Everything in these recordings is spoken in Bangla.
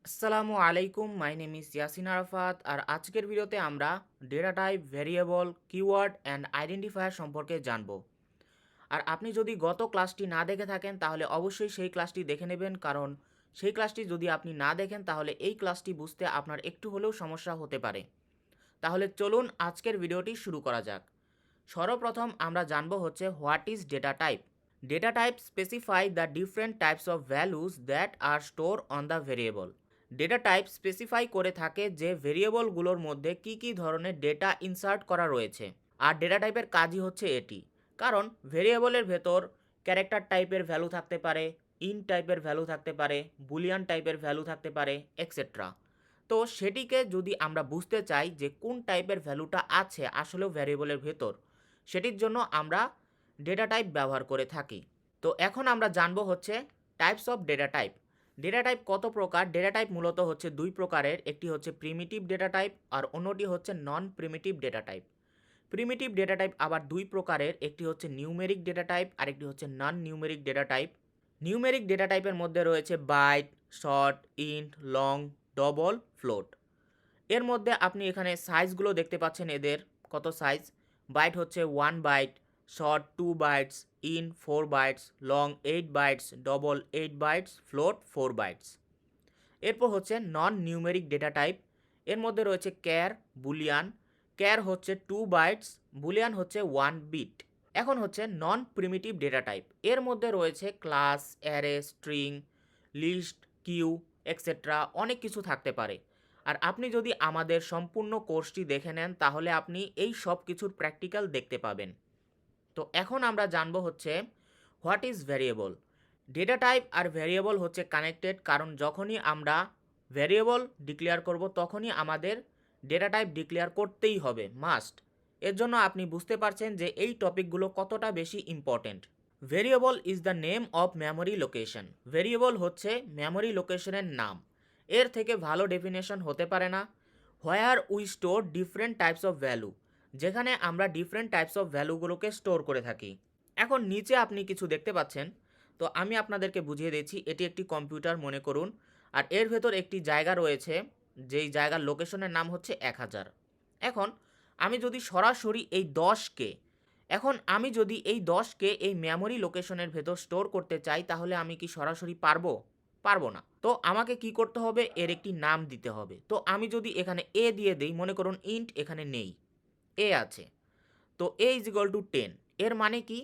আসসালামু আলাইকুম, my name is Yasin Arafat. আর আজকের ভিডিওতে আমরা data type, variable, keyword and identifier সম্পর্কে জানব। আর আপনি যদি গত ক্লাসটি না দেখে থাকেন তাহলে অবশ্যই সেই ক্লাসটি দেখে নেবেন, কারণ সেই ক্লাসটি যদি আপনি না দেখেন তাহলে এই ক্লাসটি বুঝতে আপনার একটু হলেও সমস্যা হতে পারে। তাহলে চলুন আজকের ভিডিওটি শুরু করা যাক। সর্বপ্রথম আমরা জানব হচ্ছে what is data type. Data type specify the different types of values that are store on the variable. Data type specify করে থাকে যে ভেরিয়েবলগুলোর মধ্যে কি কি ধরনের ডেটা ইনসার্ট করা রয়েছে। আর ডেটা টাইপের কাজই হচ্ছে এটি, কারণ ভেরিয়েবলের ভেতর ক্যারেক্টার টাইপের ভ্যালু থাকতে পারে, ইন্ট টাইপের ভ্যালু থাকতে পারে, বুলিয়ান টাইপের ভ্যালু থাকতে পারে, এক্সেট্রা। তো সেটিকে যদি আমরা বুঝতে চাই যে কোন টাইপের ভ্যালুটা আছে আসলেও ভ্যারিয়েবলের ভেতর, সেটির জন্য আমরা ডেটা টাইপ ব্যবহার করে থাকি। তো এখন আমরা জানবো হচ্ছে types of data type. Data type কত প্রকার? ডেটা টাইপ মূলত হচ্ছে দুই প্রকারের, একটি হচ্ছে প্রিমিটিভ ডেটা টাইপ আর অন্যটি হচ্ছে non primitive data type. Primitive data type আবার দুই প্রকারের, একটি হচ্ছে নিউমেরিক ডেটা টাইপ আর একটি হচ্ছে non numeric data type. Numeric data টাইপের মধ্যে রয়েছে byte, short, int, long, double, float. এর মধ্যে আপনি এখানে সাইজগুলো দেখতে পাচ্ছেন, এদের কত সাইজ। বাইট হচ্ছে 1 byte, short 2 bytes, int 4 bytes, long 8 bytes, double 8 bytes, float 4 bytes. এরপর হচ্ছে নন নিউমেরিক ডেটা টাইপ। এর মধ্যে রয়েছে ক্যার, বুলিয়ান। ক্যার হচ্ছে 2 বাইটস, বুলিয়ান হচ্ছে 1 বিট। এখন হচ্ছে নন প্রিমিটিভ ডেটা টাইপ। এর মধ্যে রয়েছে class, array, string, list, queue, etcetera, অনেক কিছু থাকতে পারে। আর আপনি যদি আমাদের সম্পূর্ণ কোর্সটি দেখে নেন তাহলে আপনি এই সব কিছুর প্র্যাকটিক্যাল দেখতে পাবেন। তো এখন আমরা জানবো হচ্ছে what is variable. Data type আর ভ্যারিয়েবল হচ্ছে কানেক্টেড, কারণ যখনই আমরা ভ্যারিয়েবল ডিক্লেয়ার করব তখনই আমাদের ডেটা টাইপ ডিক্লেয়ার করতেই হবে, মাস্ট। এর জন্য আপনি বুঝতে পারছেন যে এই টপিকগুলো কতটা বেশি important. Variable is the name of memory location. Variable হচ্ছে মেমোরি লোকেশনের নাম। এর থেকে ভালো ডেফিনেশন হতে পারে না। Where we store different types of value, যেখানে আমরা ডিফারেন্ট টাইপস অফ ভ্যালুগুলোকে স্টোর করে থাকি। এখন নিচে আপনি কিছু দেখতে পাচ্ছেন, তো আমি আপনাদেরকে বুঝিয়ে দিচ্ছি। এটি একটি কম্পিউটার মনে করুন, আর এর ভেতর একটি জায়গা রয়েছে, যেই জায়গার লোকেশনের নাম হচ্ছে 1000। এখন আমি যদি সরাসরি এই 10কে এই মেমোরি লোকেশনের ভেতর স্টোর করতে চাই, তাহলে আমি কি সরাসরি পারবো না। তো আমাকে কি করতে হবে, এর একটি নাম দিতে হবে। তো আমি যদি এখানে এ দিয়ে দেই, মনে করুন ইন্ট এখানে নেই, এ আছে, তো এ ইজ ইকুয়াল টু 10। এর মানে কি?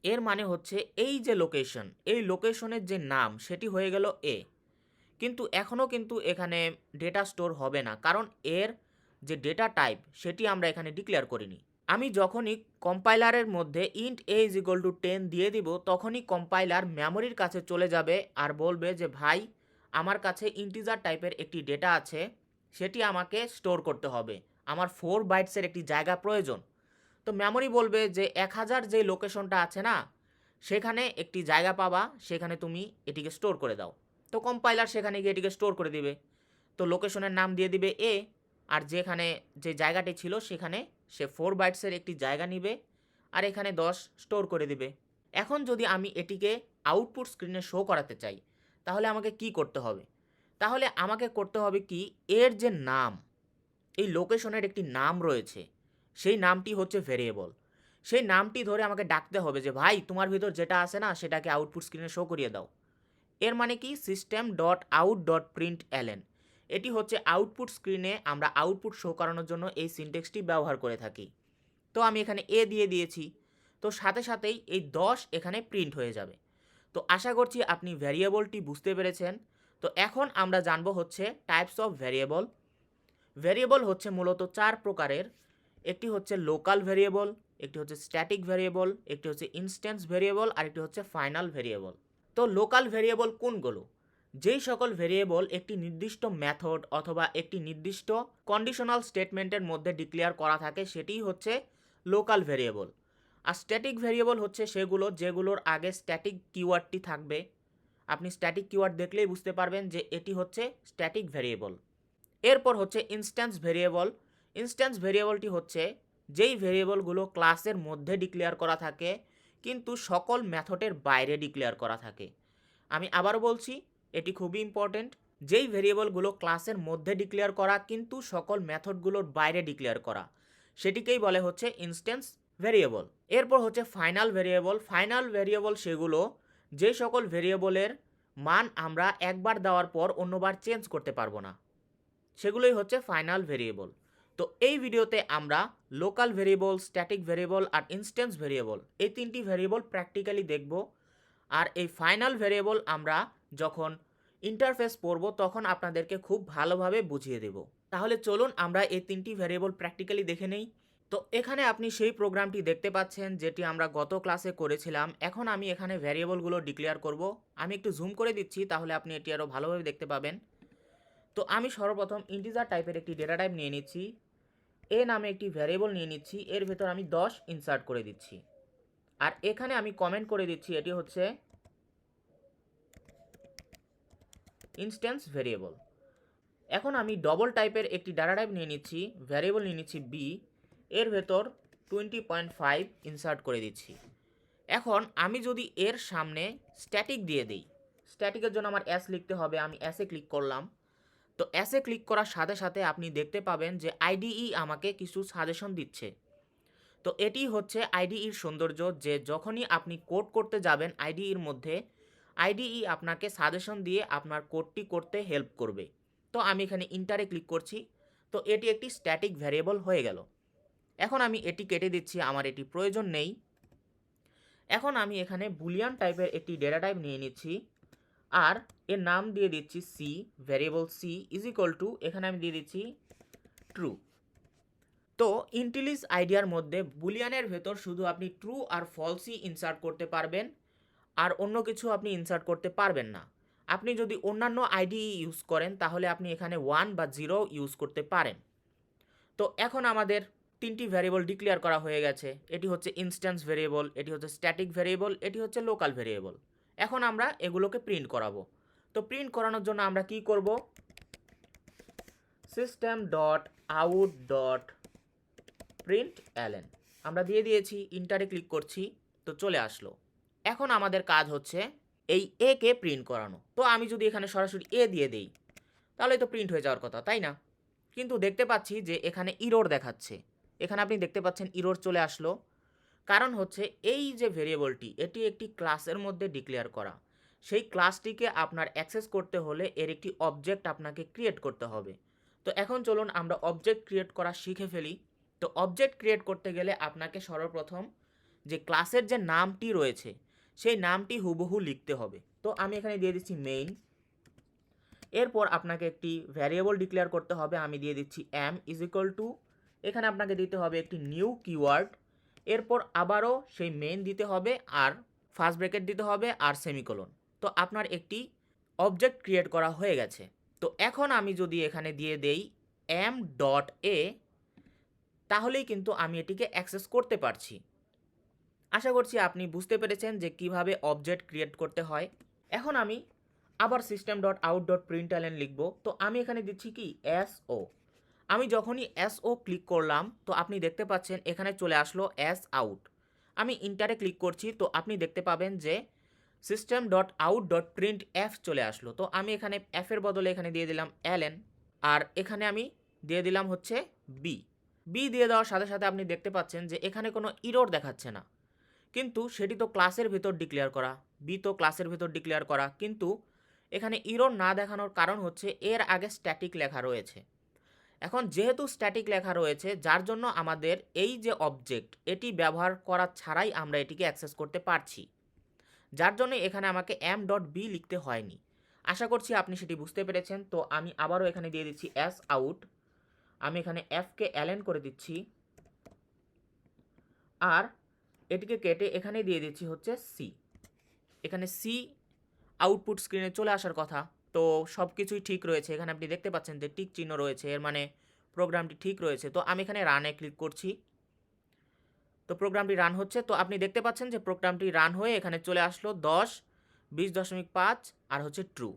এর মানে হচ্ছে এই যে লোকেশন, এই লোকেশনের যে নাম সেটি হয়ে গেল এ। কিন্তু এখনও কিন্তু এখানে ডেটা স্টোর হবে না, কারণ এর যে ডেটা টাইপ সেটি আমরা এখানে ডিক্লেয়ার করিনি। আমি যখনই কম্পাইলারের মধ্যে int A is equal two 10 দিয়ে দিব, তখনই কম্পাইলার মেমোরির কাছে চলে যাবে আর বলবে যে ভাই, আমার কাছে ইন্টিজার টাইপের একটি ডেটা আছে, সেটি আমাকে স্টোর করতে হবে, আমার 4 বাইটসের একটি জায়গা প্রয়োজন। তো মেমোরি বলবে যে 1000 যে লোকেশনটা আছে না, সেখানে একটি জায়গা পাবা, সেখানে তুমি এটিকে স্টোর করে দাও। তো কম্পাইলার সেখানে গিয়ে এটিকে স্টোর করে দিবে। তো লোকেশনের নাম দিয়ে দিবে এ, আর যেখানে যে জায়গাটি ছিল সেখানে সে 4 বাইটসের একটি জায়গা নিবে আর এখানে 10 স্টোর করে দিবে। এখন যদি আমি এটিকে আউটপুট স্ক্রিনে শো করাতে চাই, তাহলে আমাকে কি করতে হবে? তাহলে আমাকে করতে হবে কি, এর যে নাম, এই লোকেশনের একটি নাম রয়েছে, সেই নামটি হচ্ছে ভেরিয়েবল। সেই নামটি ধরে আমাকে ডাকতে হবে যে ভাই, তোমার ভিতর যেটা আছে না সেটাকে আউটপুট স্ক্রিনে শো করিয়ে দাও। এর মানে কি, System.out.println। এটি হচ্ছে আউটপুট স্ক্রিনে আমরা আউটপুট শো করানোর জন্য এই সিনটেক্সটি ব্যবহার করে থাকি। তো আমি এখানে এ দিয়ে দিয়েছি, তো সাথে সাথেই এই 10 এখানে প্রিন্ট হয়ে যাবে। তো আশা করছি আপনি ভ্যারিয়েবলটি বুঝতে পেরেছেন। তো এখন আমরা জানবো হচ্ছে টাইপস অফ ভ্যারিয়েবল। ভ্যারিয়েবল হচ্ছে মূলত 4 প্রকারের। একটি হচ্ছে লোকাল ভ্যারিয়েবল, একটি হচ্ছে স্ট্যাটিক ভ্যারিয়েবল, একটি হচ্ছে ইনস্ট্যান্স ভ্যারিয়েবল আর একটি হচ্ছে ফাইনাল ভ্যারিয়েবল। তো লোকাল ভ্যারিয়েবল কোনগুলো? যেই সকল ভ্যারিয়েবল একটি নির্দিষ্ট মেথড অথবা একটি নির্দিষ্ট কন্ডিশনাল স্টেটমেন্টের মধ্যে ডিক্লেয়ার করা থাকে সেটিই হচ্ছে লোকাল ভ্যারিয়েবল। আর স্ট্যাটিক ভ্যারিয়েবল হচ্ছে সেগুলো যেগুলোর আগে স্ট্যাটিক কিওয়ার্ডটি থাকবে। আপনি স্ট্যাটিক কিওয়ার্ড দেখলেই বুঝতে পারবেন যে এটি হচ্ছে স্ট্যাটিক ভ্যারিয়েবল। এরপর হচ্ছে ইনস্ট্যান্স ভেরিয়েবল। ইনস্ট্যান্স ভেরিয়েবলটি হচ্ছে যেই ভেরিয়েবলগুলো ক্লাসের মধ্যে ডিক্লেয়ার করা থাকে কিন্তু সকল মেথডের বাইরে ডিক্লেয়ার করা থাকে। আমি আবারও বলছি, এটি খুবই ইম্পর্টেন্ট। যেই ভেরিয়েবলগুলো ক্লাসের মধ্যে ডিক্লেয়ার করা কিন্তু সকল মেথডগুলোর বাইরে ডিক্লেয়ার করা, সেটিকেই বলে হচ্ছে ইনস্ট্যান্স ভেরিয়েবল। এরপর হচ্ছে ফাইনাল ভেরিয়েবল। ফাইনাল ভেরিয়েবল সেগুলো যে সকল ভেরিয়েবলের মান আমরা একবার দেওয়ার পর অন্যবার চেঞ্জ করতে পারবো না, সেগুলোই হচ্ছে ফাইনাল ভেরিয়েবল। তো এই ভিডিওতে আমরা লোকাল ভেরিয়েবল, স্ট্যাটিক ভেরিয়েবল আর ইনস্ট্যান্স ভেরিয়েবল এই তিনটি ভেরিয়েবল প্র্যাকটিক্যালি দেখব। আর এই ফাইনাল ভেরিয়েবল আমরা যখন ইন্টারফেস পড়ব তখন আপনাদেরকে খুব ভালোভাবে বুঝিয়ে দেব। তাহলে চলুন আমরা এই তিনটি ভেরিয়েবল প্র্যাকটিক্যালি দেখে নেই। তো এখানে আপনি সেই প্রোগ্রামটি দেখতে পাচ্ছেন যেটি আমরা গত ক্লাসে করেছিলাম। এখন আমি এখানে ভেরিয়েবলগুলো ডিক্লেয়ার করব। আমি একটু জুম করে দিচ্ছি, তাহলে আপনি এটি আরও ভালোভাবে দেখতে পাবেন। তো আমি সর্বপ্রথম ইন্টিজার টাইপের একটি ডেটা টাইপ নিয়ে নিচ্ছি, এ নামে একটি ভ্যারিয়েবল নিয়ে নিচ্ছি, এর ভেতর আমি 10 ইনসার্ট করে দিচ্ছি। আর এখানে আমি কমেন্ট করে দিচ্ছি এটি হচ্ছে ইনস্ট্যান্স ভেরিয়েবল। এখন আমি ডবল টাইপের একটি ডাটা টাইপ নিয়ে নিচ্ছি, ভ্যারিয়েবল নিয়ে নিচ্ছি বি, এর ভেতর 20.5 ইনসার্ট করে দিচ্ছি। এখন আমি যদি এর সামনে স্ট্যাটিক দিয়ে দিই, স্ট্যাটিকের জন্য আমার এস লিখতে হবে, আমি এসে ক্লিক করলাম। তো এসে ক্লিক করার সাথে সাথে আপনি দেখতে পাবেন যে আইডিই আমাকে কিছু সাজেশন দিচ্ছে। তো এটি হচ্ছে আইডিইর সৌন্দর্য, যে যখনই আপনি কোড করতে যাবেন আইডিইর মধ্যে, আইডিই আপনাকে সাজেশন দিয়ে আপনার কোডটি করতে হেল্প করবে। তো আমি এখানে ইন্টারে ক্লিক করছি। তো এটি একটি স্ট্যাটিক ভ্যারিয়েবল হয়ে গেল। এখন আমি এটি কেটে দিচ্ছি, আমার এটি প্রয়োজন নেই। এখন আমি এখানে বুলিয়ান টাইপের একটি ডেটা টাইপ নিয়ে নিচ্ছি, আর এর নাম দিয়ে দিচ্ছি C, variable C is equal to, এখানে আমি দিয়ে দিচ্ছি ট্রু। তো ইন্টিলিজ আইডিয়ার মধ্যে বুলিয়ানের ভেতর শুধু আপনি ট্রু আর ফলসই ইনসার্ট করতে পারবেন, আর অন্য কিছু আপনি ইনসার্ট করতে পারবেন না। আপনি যদি অন্যান্য আইডি ইউজ করেন তাহলে আপনি এখানে 1 বা 0 ইউজ করতে পারেন। তো এখন আমাদের তিনটি ভ্যারিয়েবল ডিক্লেয়ার করা হয়ে গেছে। এটি হচ্ছে ইনস্ট্যান্স ভ্যারিয়েবল, এটি হচ্ছে স্ট্যাটিক ভ্যারিয়েবল, এটি হচ্ছে লোকাল ভ্যারিয়েবল। এখন আমরা এগুলোকে প্রিন্ট করাবো। তো প্রিন্ট করানোর জন্য আমরা কি করব, System.out.println আমরা দিয়ে দিয়েছি, ইন্টারে ক্লিক করছি, তো চলে আসলো। এখন আমাদের কাজ হচ্ছে এই এ কে প্রিন্ট করানো। তো আমি যদি এখানে সরাসরি এ দিয়ে দেই তাহলে তো প্রিন্ট হয়ে যাওয়ার কথা, তাই না? কিন্তু দেখতে পাচ্ছি যে এখানে ইরর দেখাচ্ছে। এখানে আপনি দেখতে পাচ্ছেন ইরর চলে আসলো। কারণ হচ্ছে এই যে ভেরিয়েবলটি, এটি একটি ক্লাসের মধ্যে ডিক্লেয়ার করা। সেই ক্লাসটিকে আপনার অ্যাক্সেস করতে হলে এর একটি অবজেক্ট আপনাকে ক্রিয়েট করতে হবে। তো এখন চলুন আমরা অবজেক্ট ক্রিয়েট করা শিখে ফেলি। তো অবজেক্ট ক্রিয়েট করতে গেলে আপনাকে সর্বপ্রথম যে ক্লাসের যে নামটি রয়েছে সেই নামটি হুবহু লিখতে হবে। তো আমি এখানে দিয়ে দিচ্ছি মেইন। এরপর আপনাকে একটি ভ্যারিয়েবল ডিক্লেয়ার করতে হবে, আমি দিয়ে দিচ্ছি এম ইজ ইকুয়াল টু, এখানে আপনাকে দিতে হবে একটি নিউ কিওয়ার্ড, এরপর আবারও সেই মেইন দিতে হবে আর ফার্স্ট ব্র্যাকেট দিতে হবে আর সেমিকোলন। তো আপনার একটি অবজেক্ট ক্রিয়েট করা হয়ে গেছে। তো এখন আমি যদি এখানে দিয়ে দেই এম ডট এ, তাহলেই কিন্তু আমি এটিকে অ্যাক্সেস করতে পারছি। আশা করছি আপনি বুঝতে পেরেছেন যে কিভাবে অবজেক্ট ক্রিয়েট করতে হয়। এখন আমি আবার System.out.println লিখব। তো আমি এখানে দিচ্ছি কি এসও। আমি যখনই এসও ক্লিক করলাম তো আপনি দেখতে পাচ্ছেন এখানে চলে আসলো এস আউট। আমি ইন্টারে ক্লিক করছি, তো আপনি দেখতে পাবেন যে System.out.printf চলে আসলো। তো আমি এখানে এফ এর বদলে এখানে দিয়ে দিলাম ln, আর এখানে আমি দিয়ে দিলাম হচ্ছে বি। বি দিয়ে দেওয়ার সাথে সাথে আপনি দেখতে পাচ্ছেন যে এখানে কোনো ইরর দেখাচ্ছে না, কিন্তু সেটি তো ক্লাসের ভেতর ডিক্লেয়ার করা, বি তো ক্লাসের ভেতর ডিক্লেয়ার করা, কিন্তু এখানে ইরর না দেখানোর কারণ হচ্ছে এর আগে স্ট্যাটিক লেখা রয়েছে। এখন যেহেতু স্ট্যাটিক লেখা রয়েছে যার জন্য আমাদের এই যে অবজেক্ট এটি ব্যবহার করা ছাড়াই আমরা এটিকে অ্যাক্সেস করতে পারছি, যার জন্য এখানে আমাকে এম ডট বি লিখতে হয়নি। আশা করছি আপনি সেটি বুঝতে পেরেছেন। তো আমি আবারও এখানে দিয়ে দিচ্ছি এস আউট, আমি এখানে এফকে এলএন করে দিচ্ছি, আর এটিকে কেটে এখানে দিয়ে দিচ্ছি হচ্ছে সি। এখানে সি আউটপুট স্ক্রিনে চলে আসার কথা। তো সব কিছুই ঠিক রয়েছে, এখানে আপনি দেখতে পাচ্ছেন যে টিক চিহ্ন রয়েছে, এর মানে প্রোগ্রামটি ঠিক রয়েছে। তো আমি এখানে রানে ক্লিক করছি, তো প্রোগ্রামটি রান হচ্ছে। তো আপনি দেখতে পাচ্ছেন যে প্রোগ্রামটি রান হয়ে এখানে চলে আসলো 10, 20.5 আর হচ্ছে ট্রু।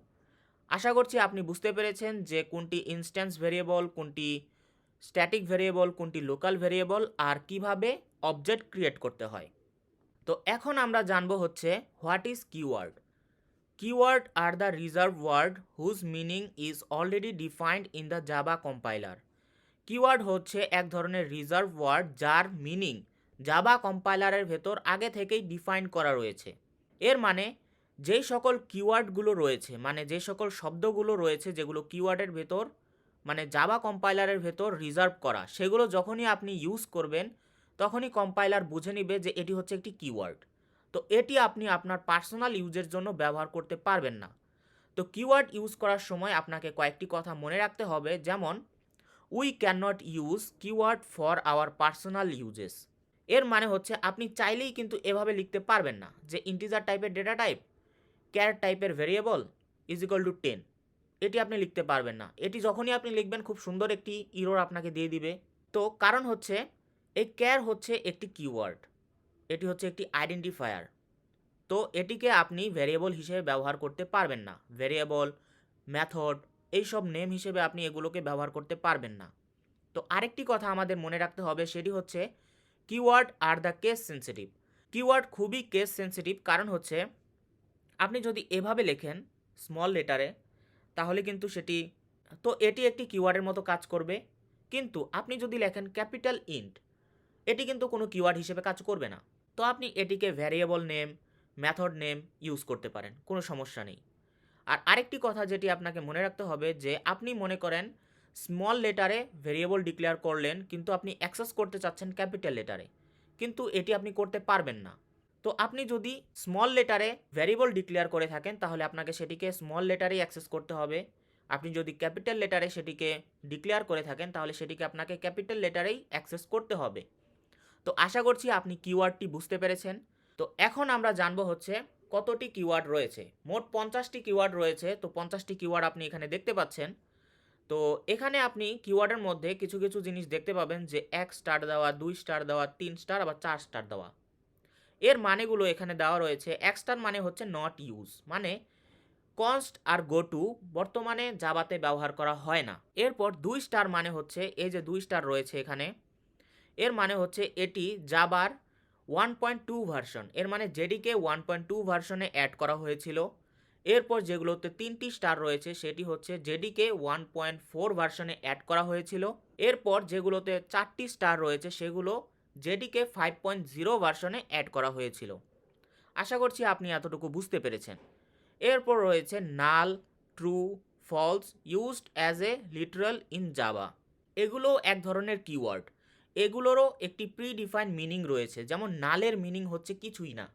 আশা করছি আপনি বুঝতে পেরেছেন যে কোনটি ইনস্ট্যান্স ভেরিয়েবল, কোনটি স্ট্যাটিক ভেরিয়েবল, কোনটি লোকাল ভেরিয়েবল, আর কিভাবে অবজেক্ট ক্রিয়েট করতে হয়। তো এখন আমরা জানবো হচ্ছে what is keyword. Keyword are the reserved word whose meaning is already defined in the Java compiler. Keyword হচ্ছে এক ধরনের রিজার্ভ ওয়ার্ড যার মিনিং জাভা কম্পাইলারের ভেতর আগে থেকেই ডিফাইন করা রয়েছে। এর মানে যেই সকল কিওয়ার্ডগুলো রয়েছে, মানে যে সকল শব্দগুলো রয়েছে যেগুলো কিওয়ার্ডের ভেতর মানে জাভা কম্পাইলারের ভেতর রিজার্ভ করা, সেগুলো যখনই আপনি ইউজ করবেন তখনই কম্পাইলার বুঝে নেবে যে এটি হচ্ছে একটি কিওয়ার্ড। তো এটি আপনি আপনার পার্সোনাল ইউজের জন্য ব্যবহার করতে পারবেন না। তো কিওয়ার্ড ইউজ করার সময় আপনাকে কয়েকটি কথা মনে রাখতে হবে, যেমন we can not use keyword for our personal uses. এর মানে হচ্ছে আপনি চাইলেই কিন্তু এভাবে লিখতে পারবেন না যে ইন্টিজার টাইপের ডেটা টাইপ ক্যার টাইপের ভেরিয়েবল ইজ ইকুয়াল টু 10। এটি আপনি লিখতে পারবেন না। এটি যখনই আপনি লিখবেন খুব সুন্দর একটি ইরর আপনাকে দিয়ে দিবে। তো কারণ হচ্ছে এই ক্যার হচ্ছে একটি কিওয়ার্ড, এটি হচ্ছে একটি আইডেন্টিফায়ার। তো এটিকে আপনি ভেরিয়েবল হিসেবে ব্যবহার করতে পারবেন না। ভেরিয়েবল, মেথড, এইসব নেম হিসেবে আপনি এগুলোকে ব্যবহার করতে পারবেন না। তো আরেকটি কথা আমাদের মনে রাখতে হবে, সেটি হচ্ছে keyword are the case sensitive. Keyword খুবই কেস সেন্সিটিভ, কারণ হচ্ছে আপনি যদি এভাবে লেখেন স্মল লেটারে তাহলে কিন্তু এটি একটি কিওয়ার্ডের মতো কাজ করবে। কিন্তু আপনি যদি লেখেন ক্যাপিটাল ইন্ট, এটি কিন্তু কোনো কিওয়ার্ড হিসেবে কাজ করবে না। তো আপনি এটিকে variable name, method name use করতে পারেন, কোনো সমস্যা নেই। আর আরেকটি কথা যেটি আপনাকে মনে রাখতে হবে, যে আপনি মনে করেন স্মল লেটারে ভেরিয়েবল ডিক্লেয়ার করলেন কিন্তু আপনি অ্যাক্সেস করতে চাচ্ছেন ক্যাপিটাল লেটারে, কিন্তু এটি আপনি করতে পারবেন না। তো আপনি যদি স্মল লেটারে ভ্যারিয়েবল ডিক্লেয়ার করে থাকেন তাহলে আপনাকে সেটিকে স্মল লেটারেই অ্যাক্সেস করতে হবে। আপনি যদি ক্যাপিটাল লেটারে সেটিকে ডিক্লেয়ার করে থাকেন তাহলে সেটিকে আপনাকে ক্যাপিটাল লেটারেই অ্যাক্সেস করতে হবে। তো আশা করছি আপনি কিওয়ার্ডটি বুঝতে পেরেছেন। তো এখন আমরা জানবো হচ্ছে কতটি কিওয়ার্ড রয়েছে। মোট 50টি কিওয়ার্ড রয়েছে। তো 50টি কিওয়ার্ড আপনি এখানে দেখতে পাচ্ছেন। তো এখানে আপনি কিওয়ার্ডের মধ্যে কিছু কিছু জিনিস দেখতে পাবেন, যে 1 স্টার দেওয়া, 2 স্টার দেওয়া, 3 স্টার, আবার 4 স্টার দেওয়া। এর মানেগুলো এখানে দেওয়া রয়েছে। 1 স্টার মানে হচ্ছে নট ইউজ, মানে কনস্ট আর গো টু বর্তমানে জাভাতে ব্যবহার করা হয় না। এরপর 2 স্টার মানে হচ্ছে এই যে 2 স্টার রয়েছে এখানে, এর মানে হচ্ছে এটি জাভার 1.2 ভার্সন, এর মানে জেডিকে 1.2 ভার্সনে অ্যাড করা হয়েছিল। এরপর যেগুলোতে 3টি স্টার রয়েছে সেটি হচ্ছে জেডিকে 1.4 ভার্সনে অ্যাড করা হয়েছিল। এরপর যেগুলোতে 4টি স্টার রয়েছে সেগুলো জেডিকে 5.0 ভার্সনে অ্যাড করা হয়েছিল। আশা করছি আপনি এতটুকু বুঝতে পেরেছেন। এরপর রয়েছে null, true, false used as a literal in Java. এগুলো এক ধরনের কিওয়ার্ড। এগুলোরও একটি প্রিডিফাইন্ড মিনিং রয়েছে। যেমন নালের মিনিং হচ্ছে কিছুই না,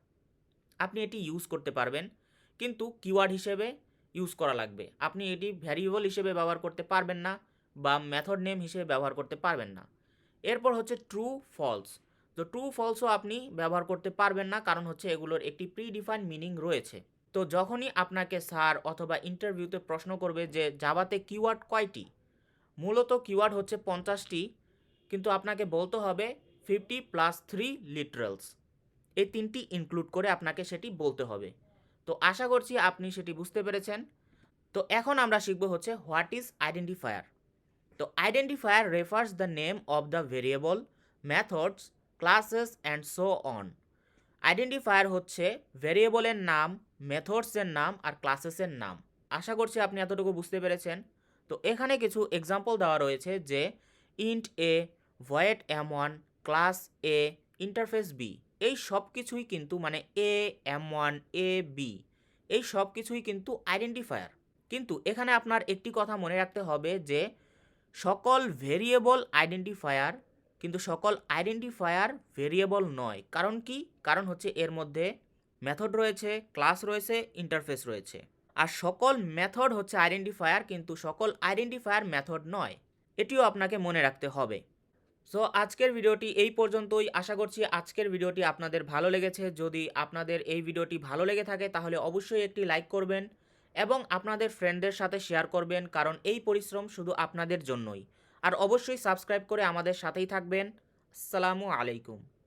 আপনি এটি ইউজ করতে পারবেন কিন্তু কিওয়ার্ড হিসেবে ইউজ করা লাগবে। আপনি এটি ভ্যারিয়েবল হিসেবে ব্যবহার করতে পারবেন না বা মেথড নেম হিসেবে ব্যবহার করতে পারবেন না। এরপর হচ্ছে ট্রু, ফলস। তো ট্রু, ফলসও আপনি ব্যবহার করতে পারবেন না, কারণ হচ্ছে এগুলোর একটি প্রিডিফাইন্ড মিনিং রয়েছে। তো যখনই আপনাকে স্যার অথবা ইন্টারভিউতে প্রশ্ন করবে যে জাভাতে কিওয়ার্ড কয়টি, মূলত কিওয়ার্ড হচ্ছে 50টি, কিন্তু আপনাকে বলতে হবে 50 + 3 লিটারালস। এই 3টি ইনক্লুড করে আপনাকে সেটি বলতে হবে। তো আশা করছি আপনি সেটি বুঝতে পেরেছেন। তো এখন আমরা শিখব হচ্ছে হোয়াট ইজ আইডেন্টিফায়ার। তো identifier refers the name of the variable, methods, classes and so on. Identifier হচ্ছে ভেরিয়েবলের নাম, মেথডসের নাম আর ক্লাসেসের নাম। আশা করছি আপনি এতটুকু বুঝতে পেরেছেন। তো এখানে কিছু এক্সাম্পল দেওয়া রয়েছে, যে ইন্ট এ, ভয়েড m1, ক্লাস এ, ইন্টারফেস বি। এই সব কিছুই কিন্তু মানে এ, m1, এ, বি, এই সব কিছুই কিন্তু আইডেন্টিফায়ার। কিন্তু এখানে আপনার একটি কথা মনে রাখতে হবে, যে সকল ভেরিয়েবল আইডেন্টিফায়ার, কিন্তু সকল আইডেন্টিফায়ার ভেরিয়েবল নয়। কারণ কি? কারণ হচ্ছে এর মধ্যে মেথড রয়েছে, ক্লাস রয়েছে, ইন্টারফেস রয়েছে। আর সকল মেথড হচ্ছে আইডেন্টিফায়ার, কিন্তু সকল আইডেন্টিফায়ার মেথড নয়। এটিও আপনাকে মনে রাখতে হবে। সো আজকের ভিডিওটি এই পর্যন্তই। আশা করছি আজকের ভিডিওটি আপনাদের ভালো লেগেছে। যদি আপনাদের এই ভিডিওটি ভালো লেগে থাকে তাহলে অবশ্যই একটি লাইক করবেন এবং আপনাদের ফ্রেন্ডদের সাথে শেয়ার করবেন, কারণ এই পরিশ্রম শুধু আপনাদের জন্যই। আর অবশ্যই সাবস্ক্রাইব করে আমাদের সাথেই থাকবেন। আসসালামু আলাইকুম।